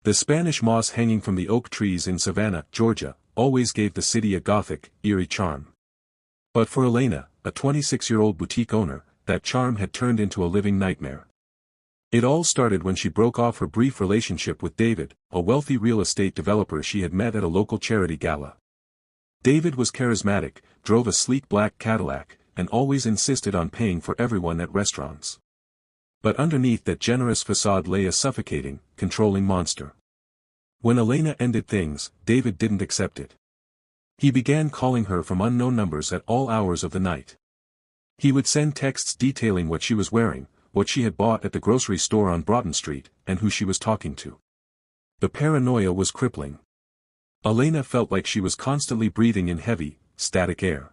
The Spanish moss hanging from the oak trees in Savannah, Georgia, always gave the city a gothic, eerie charm. But for Elena, a 26-year-old boutique owner, that charm had turned into a living nightmare. It all started when she broke off her brief relationship with David, a wealthy real estate developer she had met at a local charity gala. David was charismatic, drove a sleek black Cadillac, and always insisted on paying for everyone at restaurants. But underneath that generous facade lay a suffocating, controlling monster. When Elena ended things, David didn't accept it. He began calling her from unknown numbers at all hours of the night. He would send texts detailing what she was wearing, what she had bought at the grocery store on Broughton Street, and who she was talking to. The paranoia was crippling. Elena felt like she was constantly breathing in heavy, static air.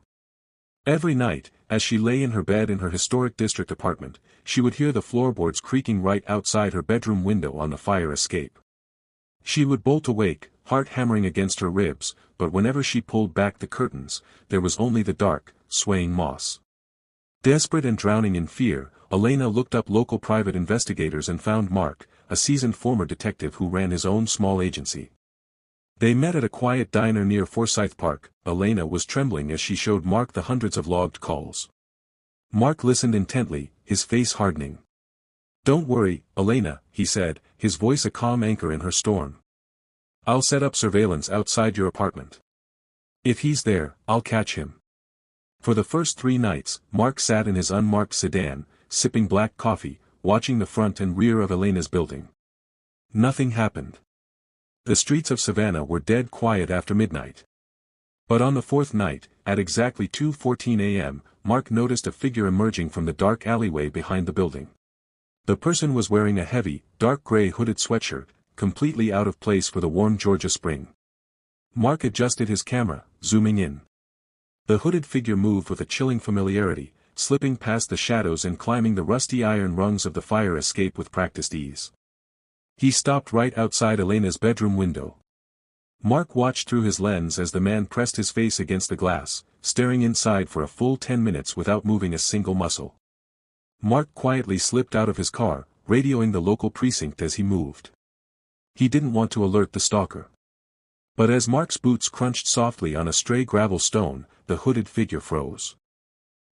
Every night, as she lay in her bed in her historic district apartment, she would hear the floorboards creaking right outside her bedroom window on the fire escape. She would bolt awake, heart hammering against her ribs, but whenever she pulled back the curtains, there was only the dark, swaying moss. Desperate and drowning in fear, Elena looked up local private investigators and found Mark, a seasoned former detective who ran his own small agency. They met at a quiet diner near Forsyth Park. Elena was trembling as she showed Mark the hundreds of logged calls. Mark listened intently, his face hardening. "Don't worry, Elena," he said, his voice a calm anchor in her storm. "I'll set up surveillance outside your apartment. If he's there, I'll catch him." For the first 3 nights, Mark sat in his unmarked sedan, sipping black coffee, watching the front and rear of Elena's building. Nothing happened. The streets of Savannah were dead quiet after midnight. But on the 4th night, at exactly 2:14 a.m., Mark noticed a figure emerging from the dark alleyway behind the building. The person was wearing a heavy, dark gray hooded sweatshirt, completely out of place for the warm Georgia spring. Mark adjusted his camera, zooming in. The hooded figure moved with a chilling familiarity, slipping past the shadows and climbing the rusty iron rungs of the fire escape with practiced ease. He stopped right outside Elena's bedroom window. Mark watched through his lens as the man pressed his face against the glass, staring inside for a full 10 minutes without moving a single muscle. Mark quietly slipped out of his car, radioing the local precinct as he moved. He didn't want to alert the stalker. But as Mark's boots crunched softly on a stray gravel stone, the hooded figure froze.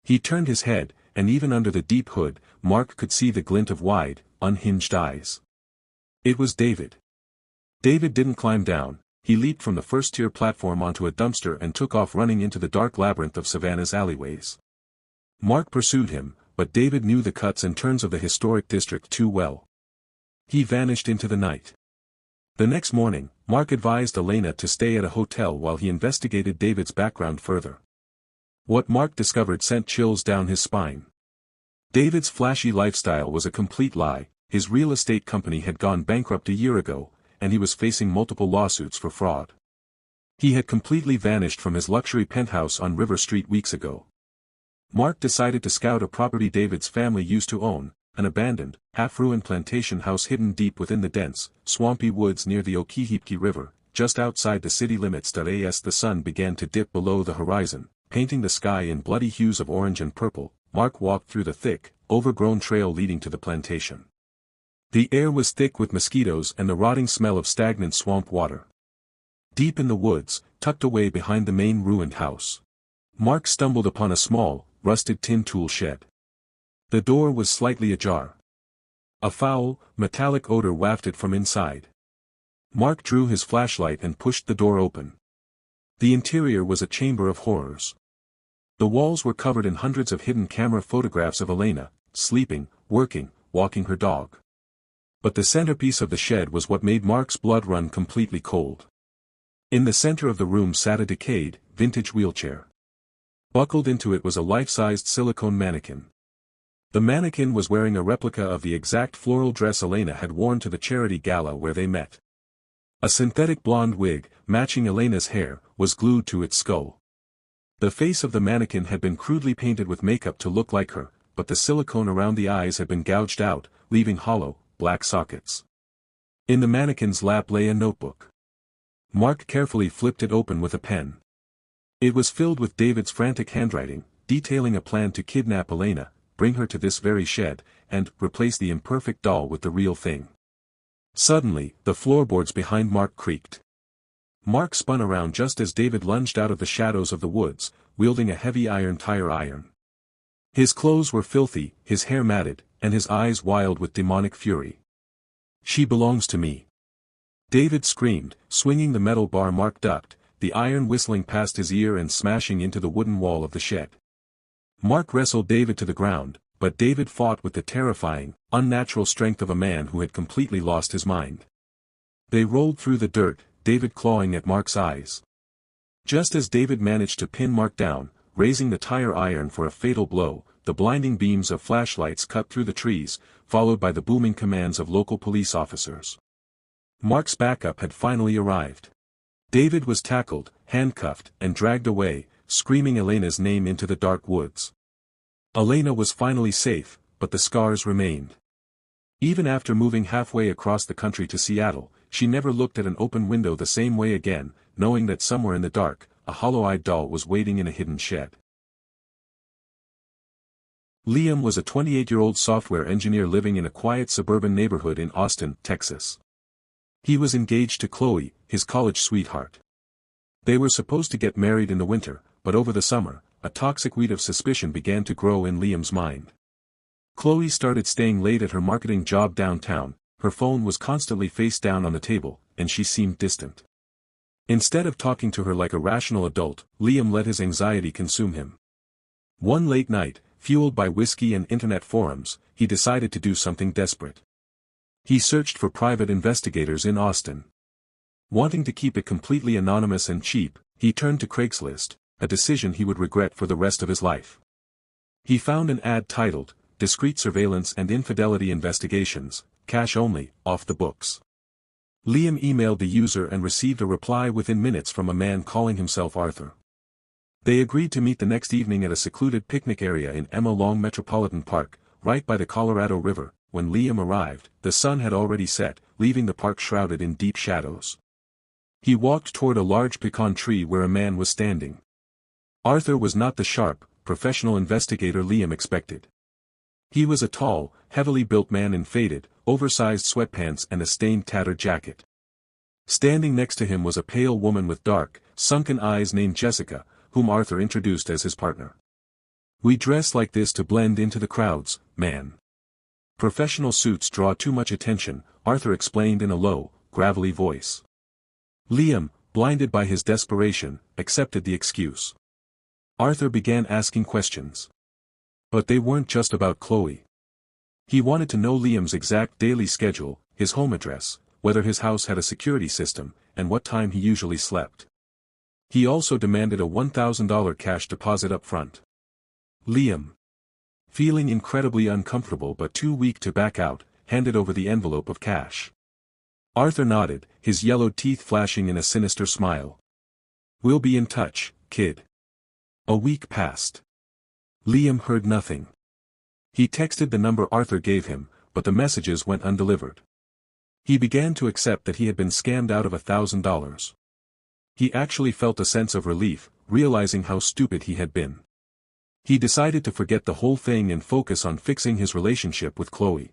He turned his head, and even under the deep hood, Mark could see the glint of wide, unhinged eyes. It was David. David didn't climb down, he leaped from the first-tier platform onto a dumpster and took off running into the dark labyrinth of Savannah's alleyways. Mark pursued him, but David knew the cuts and turns of the historic district too well. He vanished into the night. The next morning, Mark advised Elena to stay at a hotel while he investigated David's background further. What Mark discovered sent chills down his spine. David's flashy lifestyle was a complete lie. His real estate company had gone bankrupt a year ago, and he was facing multiple lawsuits for fraud. He had completely vanished from his luxury penthouse on River Street weeks ago. Mark decided to scout a property David's family used to own, an abandoned, half-ruined plantation house hidden deep within the dense, swampy woods near the Okeechobee River, just outside the city limits. As the sun began to dip below the horizon, painting the sky in bloody hues of orange and purple, Mark walked through the thick, overgrown trail leading to the plantation. The air was thick with mosquitoes and the rotting smell of stagnant swamp water. Deep in the woods, tucked away behind the main ruined house, Mark stumbled upon a small, rusted tin tool shed. The door was slightly ajar. A foul, metallic odor wafted from inside. Mark drew his flashlight and pushed the door open. The interior was a chamber of horrors. The walls were covered in hundreds of hidden camera photographs of Elena, sleeping, working, walking her dog. But the centerpiece of the shed was what made Mark's blood run completely cold. In the center of the room sat a decayed, vintage wheelchair. Buckled into it was a life-sized silicone mannequin. The mannequin was wearing a replica of the exact floral dress Elena had worn to the charity gala where they met. A synthetic blonde wig, matching Elena's hair, was glued to its skull. The face of the mannequin had been crudely painted with makeup to look like her, but the silicone around the eyes had been gouged out, leaving hollow, black sockets. In the mannequin's lap lay a notebook. Mark carefully flipped it open with a pen. It was filled with David's frantic handwriting, detailing a plan to kidnap Elena, bring her to this very shed, and replace the imperfect doll with the real thing. Suddenly, the floorboards behind Mark creaked. Mark spun around just as David lunged out of the shadows of the woods, wielding a heavy tire iron. His clothes were filthy, his hair matted, and his eyes wild with demonic fury. "She belongs to me!" David screamed, swinging the metal bar Mark ducked, the iron whistling past his ear and smashing into the wooden wall of the shed. Mark wrestled David to the ground, but David fought with the terrifying, unnatural strength of a man who had completely lost his mind. They rolled through the dirt, David clawing at Mark's eyes. Just as David managed to pin Mark down, raising the tire iron for a fatal blow, the blinding beams of flashlights cut through the trees, followed by the booming commands of local police officers. Mark's backup had finally arrived. David was tackled, handcuffed, and dragged away, screaming Elena's name into the dark woods. Elena was finally safe, but the scars remained. Even after moving halfway across the country to Seattle, she never looked at an open window the same way again, knowing that somewhere in the dark, a hollow-eyed doll was waiting in a hidden shed. Liam was a 28-year-old software engineer living in a quiet suburban neighborhood in Austin, Texas. He was engaged to Chloe, his college sweetheart. They were supposed to get married in the winter, but over the summer, a toxic weed of suspicion began to grow in Liam's mind. Chloe started staying late at her marketing job downtown, her phone was constantly face down on the table, and she seemed distant. Instead of talking to her like a rational adult, Liam let his anxiety consume him. One late night, fueled by whiskey and internet forums, he decided to do something desperate. He searched for private investigators in Austin. Wanting to keep it completely anonymous and cheap, he turned to Craigslist, a decision he would regret for the rest of his life. He found an ad titled, "Discreet Surveillance and Infidelity Investigations, Cash Only, Off the Books." Liam emailed the user and received a reply within minutes from a man calling himself Arthur. They agreed to meet the next evening at a secluded picnic area in Emma Long Metropolitan Park, right by the Colorado River. When Liam arrived, the sun had already set, leaving the park shrouded in deep shadows. He walked toward a large pecan tree where a man was standing. Arthur was not the sharp, professional investigator Liam expected. He was a tall, heavily built man in faded, oversized sweatpants and a stained tattered jacket. Standing next to him was a pale woman with dark, sunken eyes named Jessica, whom Arthur introduced as his partner. "We dress like this to blend into the crowds, man. Professional suits draw too much attention," Arthur explained in a low, gravelly voice. Liam, blinded by his desperation, accepted the excuse. Arthur began asking questions. But they weren't just about Chloe. He wanted to know Liam's exact daily schedule, his home address, whether his house had a security system, and what time he usually slept. He also demanded a $1,000 cash deposit up front. Liam, feeling incredibly uncomfortable but too weak to back out, handed over the envelope of cash. Arthur nodded, his yellowed teeth flashing in a sinister smile. "We'll be in touch, kid." A week passed. Liam heard nothing. He texted the number Arthur gave him, but the messages went undelivered. He began to accept that he had been scammed out of $1,000. He actually felt a sense of relief, realizing how stupid he had been. He decided to forget the whole thing and focus on fixing his relationship with Chloe.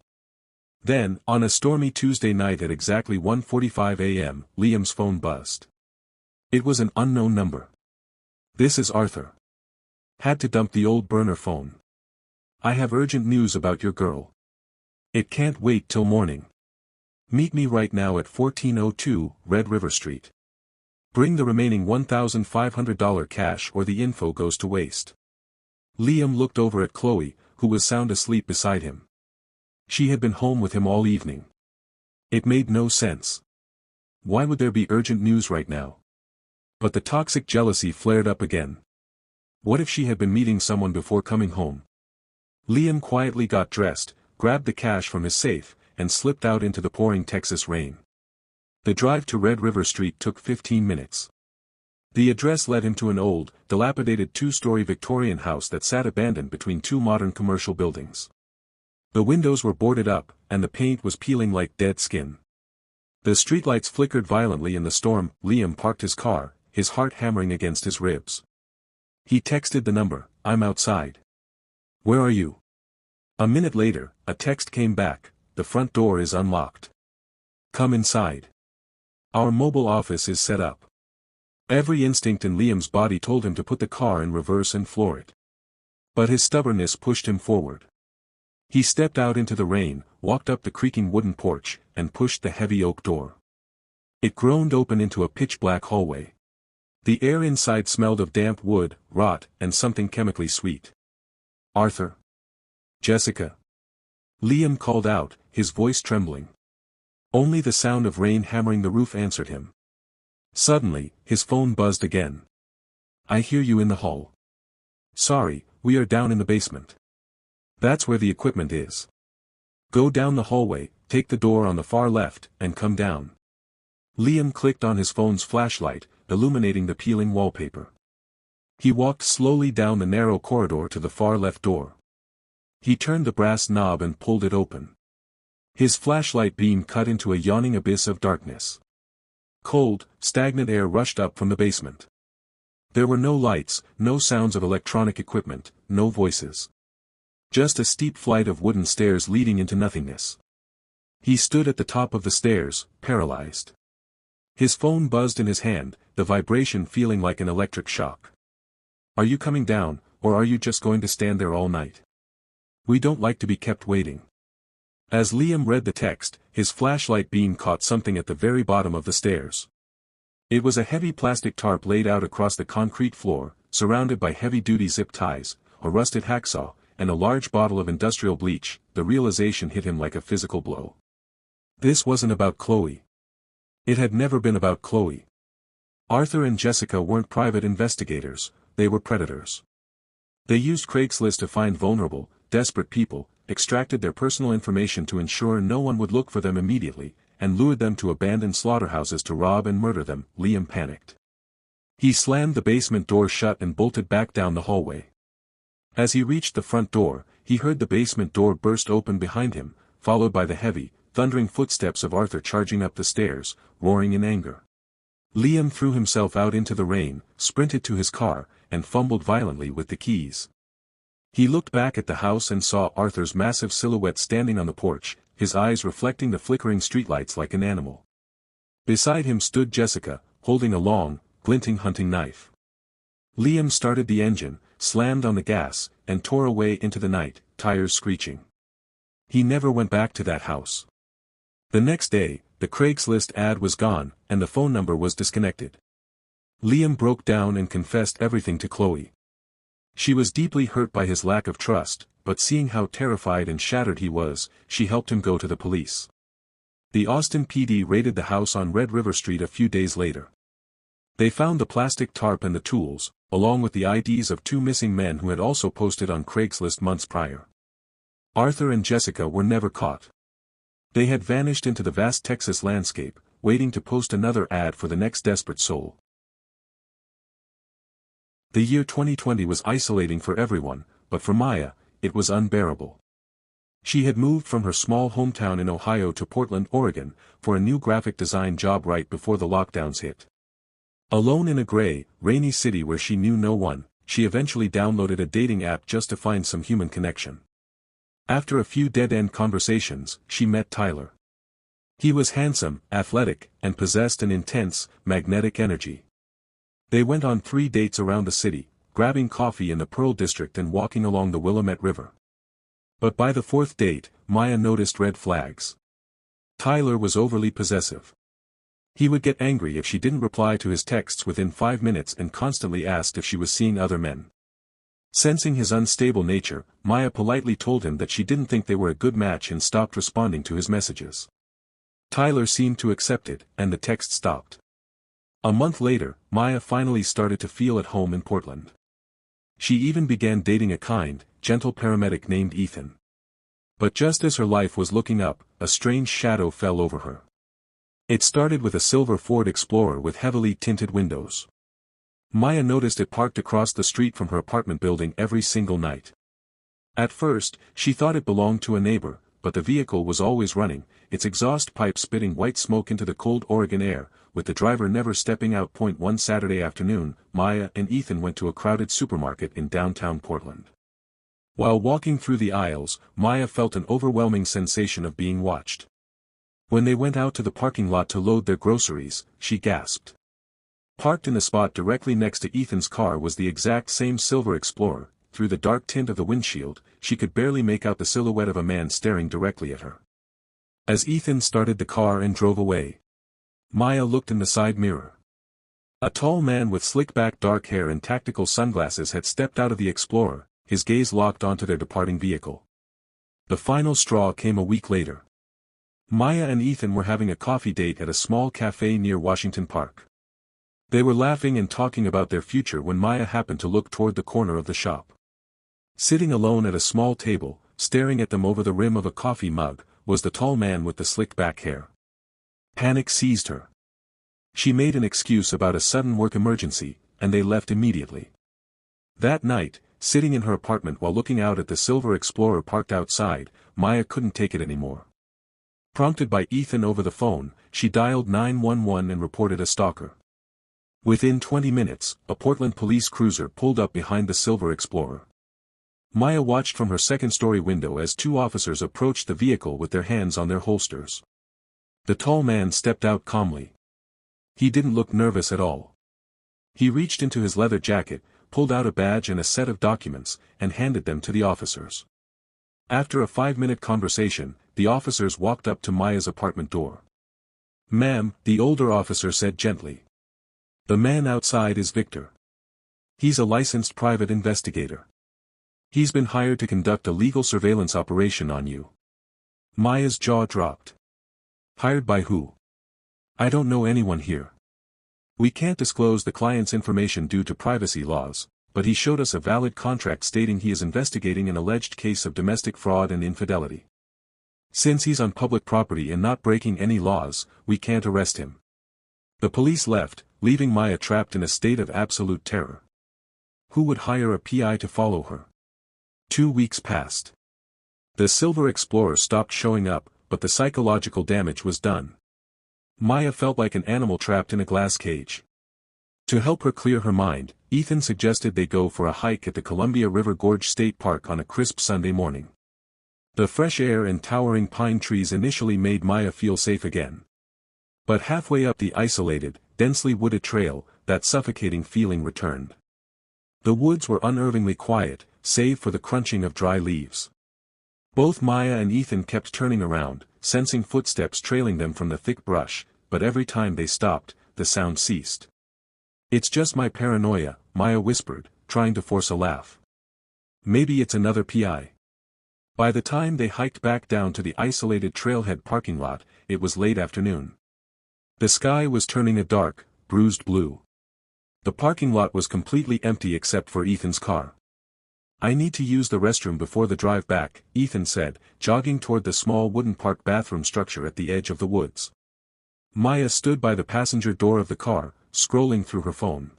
Then, on a stormy Tuesday night at exactly 1:45 a.m., Liam's phone buzzed. It was an unknown number. "This is Arthur. Had to dump the old burner phone. I have urgent news about your girl. It can't wait till morning. Meet me right now at 1402 Red River Street. Bring the remaining $1,500 cash or the info goes to waste." Liam looked over at Chloe, who was sound asleep beside him. She had been home with him all evening. It made no sense. Why would there be urgent news right now? But the toxic jealousy flared up again. What if she had been meeting someone before coming home? Liam quietly got dressed, grabbed the cash from his safe, and slipped out into the pouring Texas rain. The drive to Red River Street took 15 minutes. The address led him to an old, dilapidated two-story Victorian house that sat abandoned between two modern commercial buildings. The windows were boarded up, and the paint was peeling like dead skin. The streetlights flickered violently in the storm. Liam parked his car, his heart hammering against his ribs. He texted the number, "I'm outside. Where are you?" A minute later, a text came back, "The front door is unlocked." Come inside. Our mobile office is set up. Every instinct in Liam's body told him to put the car in reverse and floor it. But his stubbornness pushed him forward. He stepped out into the rain, walked up the creaking wooden porch, and pushed the heavy oak door. It groaned open into a pitch-black hallway. The air inside smelled of damp wood, rot, and something chemically sweet. "Arthur? Jessica?" Liam called out, his voice trembling. Only the sound of rain hammering the roof answered him. Suddenly, his phone buzzed again. "I hear you in the hall. Sorry, we are down in the basement. That's where the equipment is. Go down the hallway, take the door on the far left, and come down." Liam clicked on his phone's flashlight, illuminating the peeling wallpaper. He walked slowly down the narrow corridor to the far left door. He turned the brass knob and pulled it open. His flashlight beam cut into a yawning abyss of darkness. Cold, stagnant air rushed up from the basement. There were no lights, no sounds of electronic equipment, no voices. Just a steep flight of wooden stairs leading into nothingness. He stood at the top of the stairs, paralyzed. His phone buzzed in his hand, the vibration feeling like an electric shock. "Are you coming down, or are you just going to stand there all night? We don't like to be kept waiting." As Liam read the text, his flashlight beam caught something at the very bottom of the stairs. It was a heavy plastic tarp laid out across the concrete floor, surrounded by heavy-duty zip ties, a rusted hacksaw, and a large bottle of industrial bleach. The realization hit him like a physical blow. This wasn't about Chloe. It had never been about Chloe. Arthur and Jessica weren't private investigators, they were predators. They used Craigslist to find vulnerable, desperate people, extracted their personal information to ensure no one would look for them immediately, and lured them to abandoned slaughterhouses to rob and murder them. Liam panicked. He slammed the basement door shut and bolted back down the hallway. As he reached the front door, he heard the basement door burst open behind him, followed by the heavy, thundering footsteps of Arthur charging up the stairs, roaring in anger. Liam threw himself out into the rain, sprinted to his car, and fumbled violently with the keys. He looked back at the house and saw Arthur's massive silhouette standing on the porch, his eyes reflecting the flickering streetlights like an animal. Beside him stood Jessica, holding a long, glinting hunting knife. Liam started the engine, slammed on the gas, and tore away into the night, tires screeching. He never went back to that house. The next day, the Craigslist ad was gone, and the phone number was disconnected. Liam broke down and confessed everything to Chloe. She was deeply hurt by his lack of trust, but seeing how terrified and shattered he was, she helped him go to the police. The Austin PD raided the house on Red River Street a few days later. They found the plastic tarp and the tools, along with the IDs of 2 missing men who had also posted on Craigslist months prior. Arthur and Jessica were never caught. They had vanished into the vast Texas landscape, waiting to post another ad for the next desperate soul. The year 2020 was isolating for everyone, but for Maya, it was unbearable. She had moved from her small hometown in Ohio to Portland, Oregon, for a new graphic design job right before the lockdowns hit. Alone in a gray, rainy city where she knew no one, she eventually downloaded a dating app just to find some human connection. After a few dead-end conversations, she met Tyler. He was handsome, athletic, and possessed an intense, magnetic energy. They went on 3 dates around the city, grabbing coffee in the Pearl District and walking along the Willamette River. But by the 4th date, Maya noticed red flags. Tyler was overly possessive. He would get angry if she didn't reply to his texts within 5 minutes and constantly asked if she was seeing other men. Sensing his unstable nature, Maya politely told him that she didn't think they were a good match and stopped responding to his messages. Tyler seemed to accept it, and the text stopped. A month later, Maya finally started to feel at home in Portland. She even began dating a kind, gentle paramedic named Ethan. But just as her life was looking up, a strange shadow fell over her. It started with a silver Ford Explorer with heavily tinted windows. Maya noticed it parked across the street from her apartment building every single night. At first, she thought it belonged to a neighbor, but the vehicle was always running, its exhaust pipe spitting white smoke into the cold Oregon air, with the driver never stepping out. One Saturday afternoon, Maya and Ethan went to a crowded supermarket in downtown Portland. While walking through the aisles, Maya felt an overwhelming sensation of being watched. When they went out to the parking lot to load their groceries, she gasped. Parked in the spot directly next to Ethan's car was the exact same silver Explorer. Through the dark tint of the windshield, she could barely make out the silhouette of a man staring directly at her. As Ethan started the car and drove away, Maya looked in the side mirror. A tall man with slick-back dark hair and tactical sunglasses had stepped out of the Explorer, his gaze locked onto their departing vehicle. The final straw came a week later. Maya and Ethan were having a coffee date at a small cafe near Washington Park. They were laughing and talking about their future when Maya happened to look toward the corner of the shop. Sitting alone at a small table, staring at them over the rim of a coffee mug, was the tall man with the slicked-back hair. Panic seized her. She made an excuse about a sudden work emergency, and they left immediately. That night, sitting in her apartment while looking out at the silver Explorer parked outside, Maya couldn't take it anymore. Prompted by Ethan over the phone, she dialed 911 and reported a stalker. Within 20 minutes, a Portland police cruiser pulled up behind the silver Explorer. Maya watched from her second-story window as two officers approached the vehicle with their hands on their holsters. The tall man stepped out calmly. He didn't look nervous at all. He reached into his leather jacket, pulled out a badge and a set of documents, and handed them to the officers. After a 5-minute conversation, the officers walked up to Maya's apartment door. "Ma'am," the older officer said gently. "The man outside is Victor. He's a licensed private investigator. He's been hired to conduct a legal surveillance operation on you." Maya's jaw dropped. "Hired by who?" "I don't know anyone here. We can't disclose the client's information due to privacy laws, but he showed us a valid contract stating he is investigating an alleged case of domestic fraud and infidelity. Since he's on public property and not breaking any laws, we can't arrest him." The police left, leaving Maya trapped in a state of absolute terror. Who would hire a PI to follow her? 2 weeks passed. The silver Explorer stopped showing up, but the psychological damage was done. Maya felt like an animal trapped in a glass cage. To help her clear her mind, Ethan suggested they go for a hike at the Columbia River Gorge State Park on a crisp Sunday morning. The fresh air and towering pine trees initially made Maya feel safe again. But halfway up the isolated, densely wooded trail, that suffocating feeling returned. The woods were unnervingly quiet, save for the crunching of dry leaves. Both Maya and Ethan kept turning around, sensing footsteps trailing them from the thick brush, but every time they stopped, the sound ceased. "It's just my paranoia," Maya whispered, trying to force a laugh. "Maybe it's another PI." By the time they hiked back down to the isolated trailhead parking lot, it was late afternoon. The sky was turning a dark, bruised blue. The parking lot was completely empty except for Ethan's car. "I need to use the restroom before the drive back," Ethan said, jogging toward the small wooden park bathroom structure at the edge of the woods. Maya stood by the passenger door of the car, scrolling through her phone.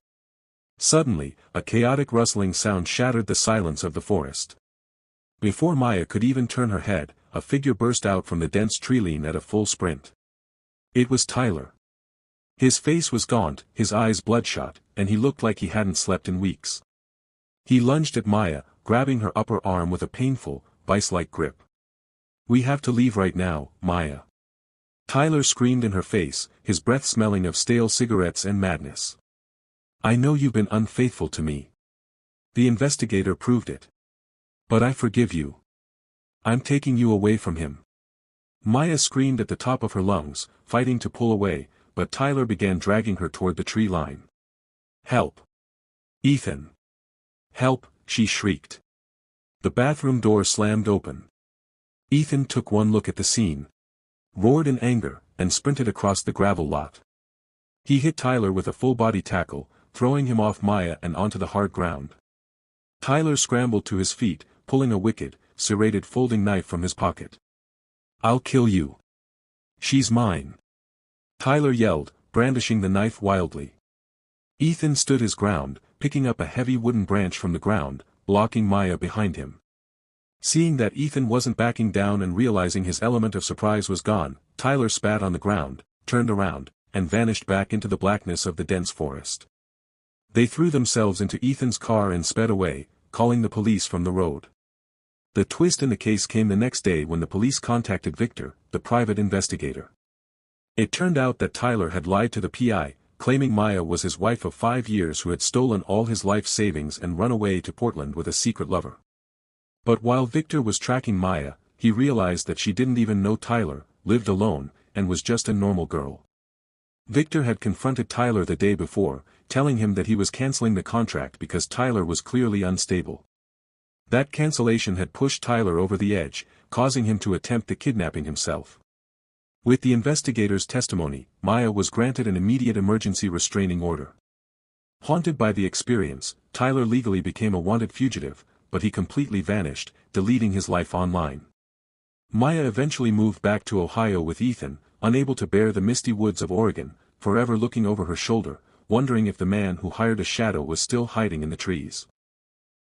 Suddenly, a chaotic rustling sound shattered the silence of the forest. Before Maya could even turn her head, a figure burst out from the dense treeline at a full sprint. It was Tyler. His face was gaunt, his eyes bloodshot, and he looked like he hadn't slept in weeks. He lunged at Maya, grabbing her upper arm with a painful, vice-like grip. "We have to leave right now, Maya." Tyler screamed in her face, his breath smelling of stale cigarettes and madness. "I know you've been unfaithful to me. The investigator proved it. But I forgive you. I'm taking you away from him." Maya screamed at the top of her lungs, fighting to pull away, but Tyler began dragging her toward the tree line. "Help! Ethan! Help!" she shrieked. The bathroom door slammed open. Ethan took one look at the scene, roared in anger, and sprinted across the gravel lot. He hit Tyler with a full-body tackle, throwing him off Maya and onto the hard ground. Tyler scrambled to his feet, pulling a wicked, serrated folding knife from his pocket. "I'll kill you. She's mine," Tyler yelled, brandishing the knife wildly. Ethan stood his ground, picking up a heavy wooden branch from the ground, blocking Maya behind him. Seeing that Ethan wasn't backing down and realizing his element of surprise was gone, Tyler spat on the ground, turned around, and vanished back into the blackness of the dense forest. They threw themselves into Ethan's car and sped away, calling the police from the road. The twist in the case came the next day when the police contacted Victor, the private investigator. It turned out that Tyler had lied to the PI, claiming Maya was his wife of 5 years who had stolen all his life savings and run away to Portland with a secret lover. But while Victor was tracking Maya, he realized that she didn't even know Tyler, lived alone, and was just a normal girl. Victor had confronted Tyler the day before, telling him that he was canceling the contract because Tyler was clearly unstable. That cancellation had pushed Tyler over the edge, causing him to attempt the kidnapping himself. With the investigator's testimony, Maya was granted an immediate emergency restraining order. Haunted by the experience, Tyler legally became a wanted fugitive, but he completely vanished, deleting his life online. Maya eventually moved back to Ohio with Ethan, unable to bear the misty woods of Oregon, forever looking over her shoulder, wondering if the man who hired a shadow was still hiding in the trees.